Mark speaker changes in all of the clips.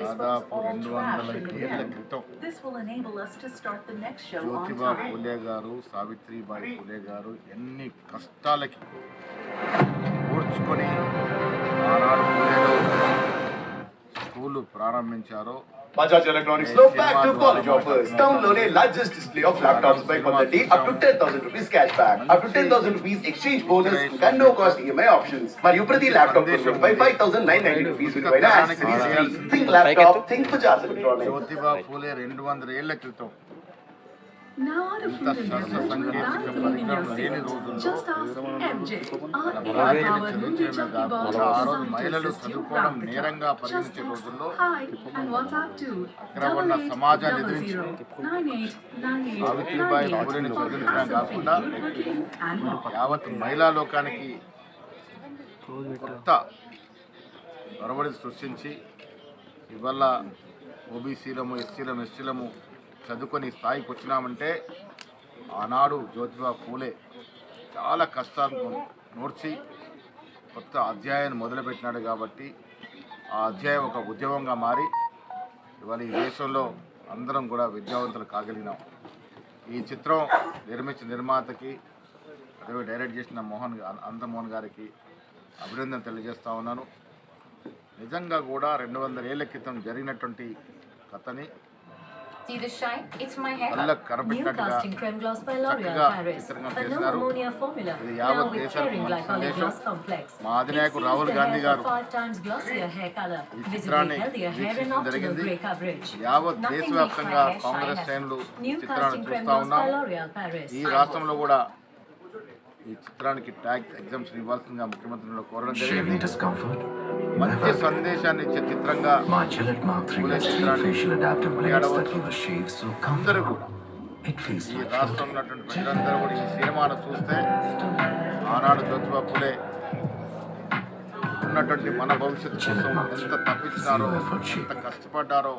Speaker 1: దాదాపు 200 ఏళ్ల క్రితం జ్యోతిబా పూలే గారు, సావిత్రిబాయి పూలే గారు ఎన్ని కష్టాలకి ఓర్చుకొని ఆనాడు పూలేలో school ప్రారంభించారో.
Speaker 2: Bajaj Electronics Slow Back to College offers. Download a largest display of laptops by Konda up to 10,000 rupees cashback, up to 10,000 rupees exchange bonus and no cost EMI options. Mariyu prati laptop by 5,990 rupees with accessories free. Think laptop, think Bajaj Electronics.
Speaker 1: Jyotiba Phule 200 ఏళ్ల క్రితం
Speaker 3: Now order food in Amazon without leaving your seat. Just ask MJ. Our AI-powered Mundi Chakki box
Speaker 1: ఆ రోజు
Speaker 3: is
Speaker 1: మహిళలు
Speaker 3: designed to assist you
Speaker 1: చదువుకోవడం
Speaker 3: round the
Speaker 1: నేరంగా
Speaker 3: clock. Just
Speaker 1: పరిగణించే
Speaker 3: text
Speaker 1: రోజుల్లో
Speaker 3: hi and WhatsApp to
Speaker 1: అగ్రవర్ణ సమాజాన్ని ఎదిరించి
Speaker 3: 8898
Speaker 1: సావిత్రిబాయి పూలేని చదివించడం కాకుండా యావత్ మహిళా లోకానికి కొత్త ఒరవడి సృష్టించి ఇవాళ ఓబీసీలము, ఎస్సీలము, ఎస్టీలము చదువుకొని స్థాయికి వచ్చినామంటే ఆనాడు జ్యోతిబా పూలే చాలా కష్టాలను నోర్చి కొత్త అధ్యాయాన్ని మొదలుపెట్టినాడు. కాబట్టి ఆ అధ్యాయం ఒక ఉద్యమంగా మారి ఇవాళ ఈ దేశంలో అందరం కూడా విద్యావంతులు కాగలిగినాం. ఈ చిత్రం నిర్మించిన నిర్మాతకి, అదే డైరెక్ట్ చేసిన అనంతమోహన్ గారికి అభినందన తెలియజేస్తా ఉన్నాను. నిజంగా కూడా 200 ఏళ్ల క్రితం జరిగినటువంటి కథని
Speaker 4: See the shine? It's my hair.
Speaker 3: New casting creme gloss by L'Oreal Paris. A no ammonia formula. Now with caring glycolic gloss complex.
Speaker 1: మా అధినాయకుడు రాహుల్
Speaker 3: It
Speaker 1: గాంధీ గారు
Speaker 3: 5 times glossier hair color.
Speaker 1: ఈ
Speaker 3: Visibly
Speaker 1: చిత్రాన్ని
Speaker 3: healthier hair and optimal
Speaker 1: జరిగింది.
Speaker 3: gray coverage.
Speaker 1: యావత్
Speaker 3: Nothing makes my
Speaker 1: దేశవ్యాప్తంగా
Speaker 3: hair
Speaker 1: Congress
Speaker 3: shine.
Speaker 1: శ్రేణులు
Speaker 3: New
Speaker 1: చిత్రాన్ని
Speaker 3: casting creme
Speaker 1: చూస్తా
Speaker 3: gloss by
Speaker 1: ఉన్నాం.
Speaker 3: L'Oreal Paris.
Speaker 1: ఈ రాష్ట్రంలో కూడా ఈ చిత్రానికి ట్యాగ్ ఎగ్జామ్స్ ఇవ్వాల్సిందిగా ముఖ్యమంత్రిని కోరడం జరిగింది. మంచి సందేశాన్ని ఇచ్చే చిత్రంగా పూలే చిత్రాన్ని అందరూ కూడా ఈ రాష్ట్రంలో ఉన్నటువంటి ప్రజలందరూ కూడా ఈ సినిమాను చూస్తే ఆనాడు జ్యోతిబా పూలే ఉన్నటువంటి మన భవిష్యత్తు కోసం ఎంత తప్పించినారో, ఎంత కష్టపడ్డారో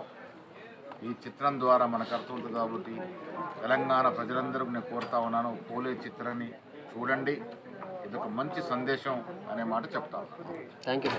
Speaker 1: ఈ చిత్రం ద్వారా మనకు అర్థమవుతుంది. కాబట్టి తెలంగాణ ప్రజలందరూ నేను కోరుతా ఉన్నాను, పూలే చిత్రాన్ని చూడండి. ఇది ఒక మంచి సందేశం అనే మాట చెప్తా ఉన్నాను.
Speaker 5: Thank you.